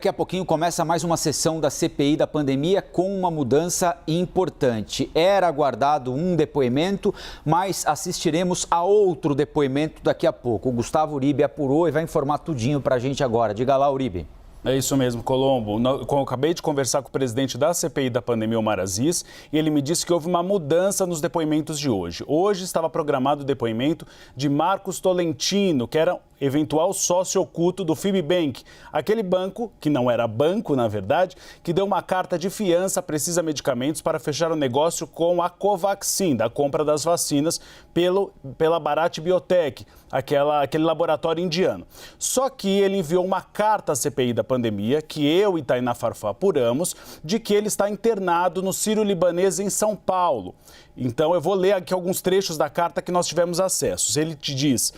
Daqui a pouquinho começa mais uma sessão da CPI da pandemia com uma mudança importante. Era aguardado um depoimento, mas assistiremos a outro depoimento daqui a pouco. O Gustavo Uribe apurou e vai informar tudinho para a gente agora. Diga lá, Uribe. É isso mesmo, Colombo. Eu acabei de conversar com o presidente da CPI da pandemia, Omar Aziz, e ele me disse que houve uma mudança nos depoimentos de hoje. Hoje estava programado o depoimento de Marcos Tolentino, que era eventual sócio oculto do Fibbank, aquele banco, que não era banco, na verdade, que deu uma carta de fiança a Precisa Medicamentos para fechar o negócio com a Covaxin, da compra das vacinas pela Bharat Biotech, aquele laboratório indiano. Só que ele enviou uma carta à CPI da pandemia, que eu e Tainá Farfá apuramos, de que ele está internado no Sírio-Libanês em São Paulo. Então eu vou ler aqui alguns trechos da carta que nós tivemos acesso. Ele te diz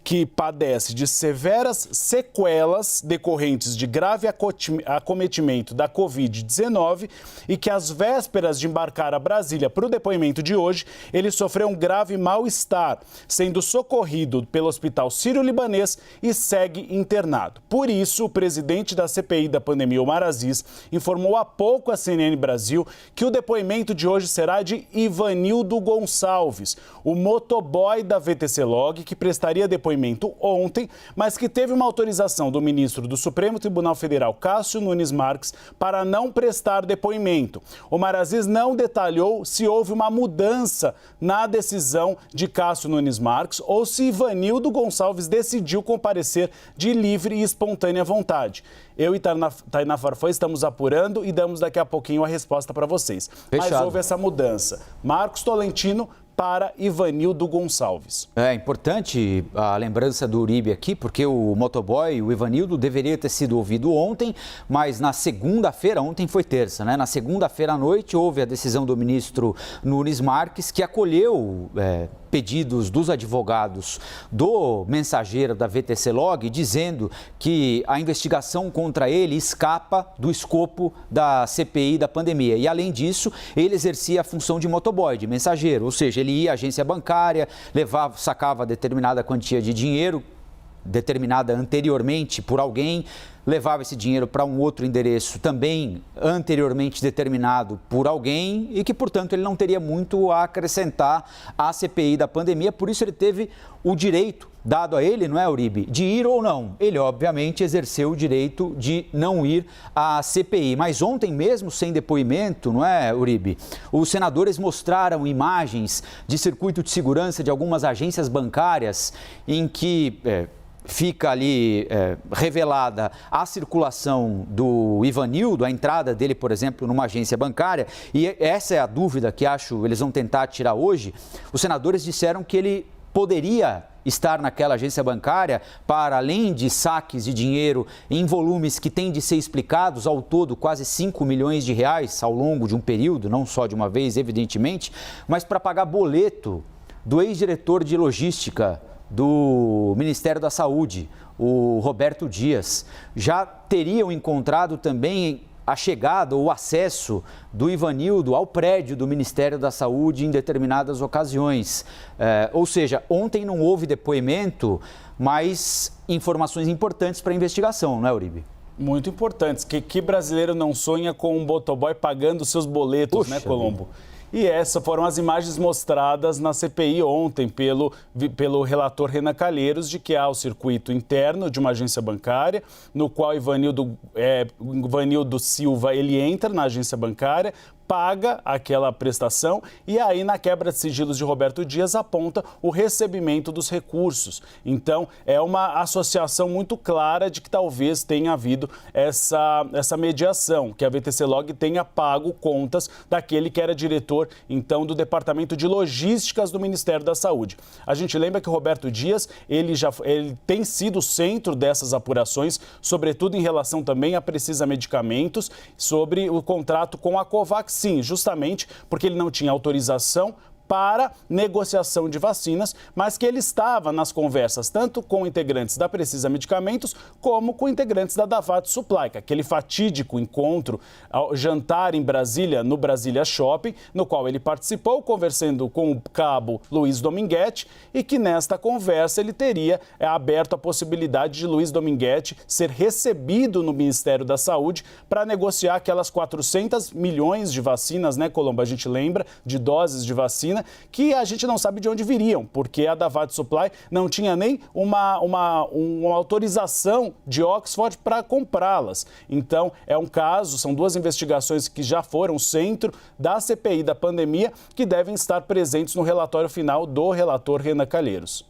que padece de severas sequelas decorrentes de grave acometimento da Covid-19 e que às vésperas de embarcar a Brasília para o depoimento de hoje, ele sofreu um grave mal-estar, sendo socorrido pelo Hospital Sírio-Libanês e segue internado. Por isso, o presidente da CPI da pandemia, Omar Aziz, informou há pouco à CNN Brasil que o depoimento de hoje será de Ivanildo Gonçalves, o motoboy da VTC Log, que prestaria depoimento ontem, mas que teve uma autorização do ministro do Supremo Tribunal Federal, Cássio Nunes Marques, para não prestar depoimento. Omar Aziz não detalhou se houve uma mudança na decisão de Cássio Nunes Marques ou se Ivanildo Gonçalves decidiu comparecer de livre e espontânea vontade. Eu e Tainá Farfã estamos apurando e damos daqui a pouquinho a resposta para vocês. Fechado. Mas houve essa mudança. Marcos Tolentino para Ivanildo Gonçalves. É importante a lembrança do Uribe aqui, porque o motoboy, o Ivanildo, deveria ter sido ouvido ontem, mas na segunda-feira, ontem foi terça, né? Na segunda-feira à noite houve a decisão do ministro Nunes Marques, que acolheu pedidos dos advogados do mensageiro da VTC Log, dizendo que a investigação contra ele escapa do escopo da CPI da pandemia. E, além disso, ele exercia a função de motoboy, de mensageiro, ou seja, ele ia à agência bancária, sacava determinada quantia de dinheiro, determinada anteriormente por alguém, levava esse dinheiro para um outro endereço também anteriormente determinado por alguém e que, portanto, ele não teria muito a acrescentar à CPI da pandemia, por isso ele teve o direito dado a ele, não é, Uribe, de ir ou não. Ele, obviamente, exerceu o direito de não ir à CPI, mas ontem mesmo, sem depoimento, não é, Uribe, os senadores mostraram imagens de circuito de segurança de algumas agências bancárias em que fica ali revelada a circulação do Ivanildo, a entrada dele, por exemplo, numa agência bancária, e essa é a dúvida que acho eles vão tentar tirar hoje. Os senadores disseram que ele poderia estar naquela agência bancária para, além de saques de dinheiro em volumes que têm de ser explicados, ao todo quase 5 milhões de reais ao longo de um período, não só de uma vez, evidentemente, mas para pagar boleto do ex-diretor de logística do Ministério da Saúde, o Roberto Dias. Já teriam encontrado também a chegada ou o acesso do Ivanildo ao prédio do Ministério da Saúde em determinadas ocasiões. Ou seja, ontem não houve depoimento, mas informações importantes para a investigação, não é, Uribe? Muito importantes. Que brasileiro não sonha com um motoboy pagando seus boletos, né, Colombo? E essas foram as imagens mostradas na CPI ontem pelo relator Renan Calheiros, de que há o circuito interno de uma agência bancária, no qual Ivanildo Silva ele entra na agência bancária, paga aquela prestação e aí na quebra de sigilos de Roberto Dias aponta o recebimento dos recursos. Então é uma associação muito clara de que talvez tenha havido essa mediação, que a VTC Log tenha pago contas daquele que era diretor então do Departamento de Logísticas do Ministério da Saúde. A gente lembra que o Roberto Dias ele tem sido o centro dessas apurações, sobretudo em relação também a Precisa Medicamentos, sobre o contrato com a Covaxin. Sim, justamente porque ele não tinha autorização para negociação de vacinas, mas que ele estava nas conversas tanto com integrantes da Precisa Medicamentos como com integrantes da Davato Supply, aquele fatídico encontro, ao jantar em Brasília, no Brasília Shopping, no qual ele participou, conversando com o cabo Luiz Dominguete, e que nesta conversa ele teria aberto a possibilidade de Luiz Dominguete ser recebido no Ministério da Saúde para negociar aquelas 400 milhões de vacinas, né, Colombo? A gente lembra de doses de vacina que a gente não sabe de onde viriam, porque a Davato Supply não tinha nem uma autorização de Oxford para comprá-las. Então, é um caso, são duas investigações que já foram centro da CPI da pandemia, que devem estar presentes no relatório final do relator Renan Calheiros.